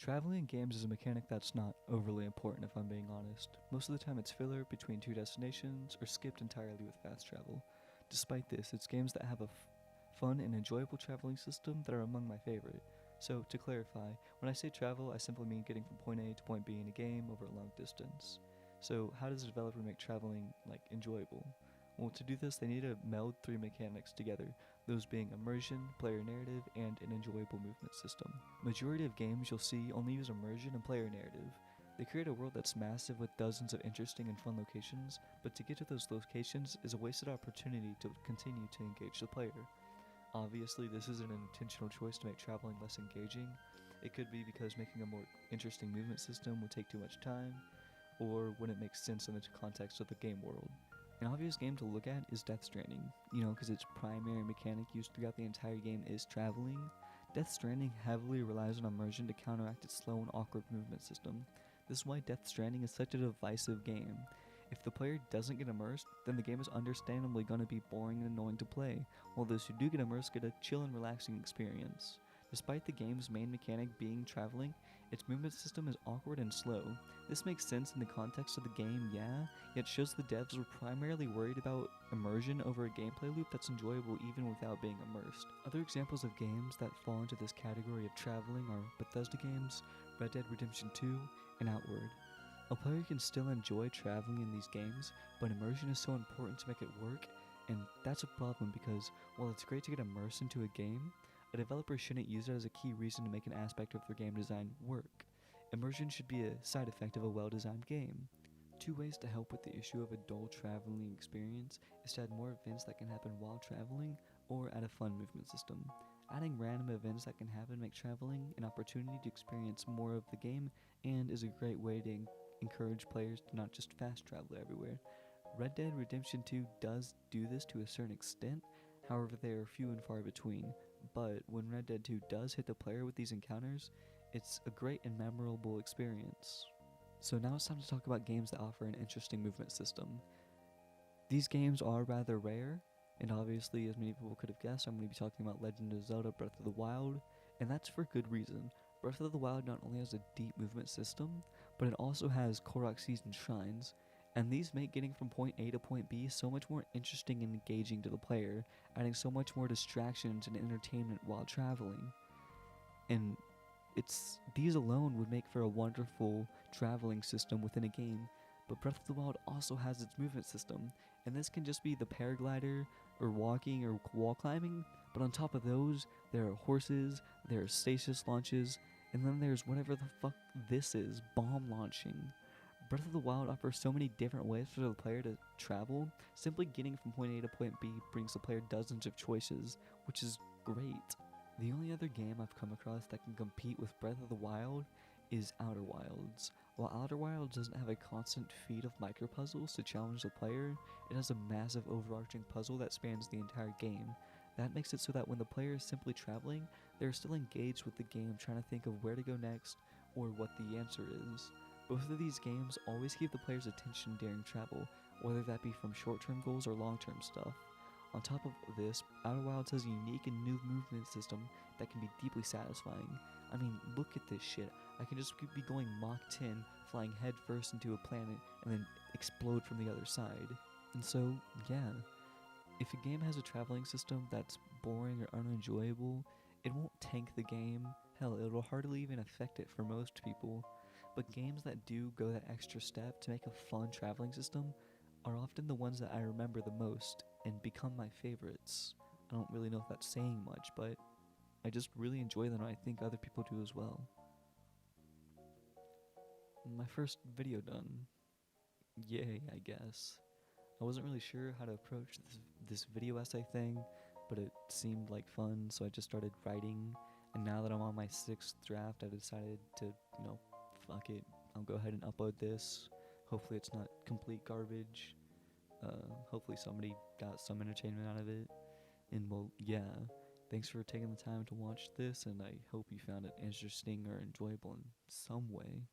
Traveling in games is a mechanic that's not overly important if I'm being honest. Most of the time it's filler between two destinations or skipped entirely with fast travel. Despite this, it's games that have a fun and enjoyable traveling system that are among my favorite. So, to clarify, when I say travel, I simply mean getting from point A to point B in a game over a long distance. So, how does a developer make traveling, enjoyable? Well, to do this, they need to meld three mechanics together, those being immersion, player narrative, and an enjoyable movement system. Majority of games you'll see only use immersion and player narrative. They create a world that's massive with dozens of interesting and fun locations, but to get to those locations is a wasted opportunity to continue to engage the player. Obviously, this isn't an intentional choice to make traveling less engaging. It could be because making a more interesting movement system would take too much time, or wouldn't make sense in the context of the game world. An obvious game to look at is Death Stranding, because its primary mechanic used throughout the entire game is traveling. Death Stranding heavily relies on immersion to counteract its slow and awkward movement system. This is why Death Stranding is such a divisive game. If the player doesn't get immersed, then the game is understandably going to be boring and annoying to play, while those who do get immersed get a chill and relaxing experience. Despite the game's main mechanic being traveling, its movement system is awkward and slow. This makes sense in the context of the game, yeah, yet shows the devs were primarily worried about immersion over a gameplay loop that's enjoyable even without being immersed. Other examples of games that fall into this category of traveling are Bethesda games, Red Dead Redemption 2, and Outward. A player can still enjoy traveling in these games, but immersion is so important to make it work, and that's a problem because while it's great to get immersed into a game, a developer shouldn't use it as a key reason to make an aspect of their game design work. Immersion should be a side effect of a well-designed game. Two ways to help with the issue of a dull traveling experience is to add more events that can happen while traveling or add a fun movement system. Adding random events that can happen make traveling an opportunity to experience more of the game and is a great way to encourage players to not just fast travel everywhere. Red Dead Redemption 2 does do this to a certain extent, however they are few and far between, but when Red Dead 2 does hit the player with these encounters, it's a great and memorable experience. So now it's time to talk about games that offer an interesting movement system. These games are rather rare, and obviously, as many people could have guessed, I'm going to be talking about Legend of Zelda Breath of the Wild, and that's for good reason. Breath of the Wild not only has a deep movement system, but it also has Korok Season shrines, and these make getting from point A to point B so much more interesting and engaging to the player, adding so much more distractions and entertainment while traveling. And these alone would make for a wonderful traveling system within a game, but Breath of the Wild also has its movement system, and this can just be the paraglider, or walking, or wall climbing, but on top of those, there are horses, there are stasis launches, and then there's whatever the fuck this is, bomb launching. Breath of the Wild offers so many different ways for the player to travel. Simply getting from point A to point B brings the player dozens of choices, which is great. The only other game I've come across that can compete with Breath of the Wild is Outer Wilds. While Outer Wilds doesn't have a constant feed of micro-puzzles to challenge the player, it has a massive overarching puzzle that spans the entire game. That makes it so that when the player is simply traveling, they're still engaged with the game, trying to think of where to go next or what the answer is. Both of these games always keep the player's attention during travel, whether that be from short-term goals or long-term stuff. On top of this, Outer Wilds has a unique and new movement system that can be deeply satisfying. I mean, look at this shit. I can just be going Mach 10, flying head first into a planet, and then explode from the other side. And so, yeah, if a game has a traveling system that's boring or unenjoyable, it won't tank the game. Hell, it'll hardly even affect it for most people. But games that do go that extra step to make a fun traveling system are often the ones that I remember the most and become my favorites. I don't really know if that's saying much, but I just really enjoy them and I think other people do as well. My first video done. Yay, I guess. I wasn't really sure how to approach this video essay thing, but it seemed like fun, so I just started writing, and now that I'm on my 6th draft, I decided to, fuck it, I'll go ahead and upload this. Hopefully it's not complete garbage. Hopefully somebody got some entertainment out of it. And well, yeah, thanks for taking the time to watch this, and I hope you found it interesting or enjoyable in some way.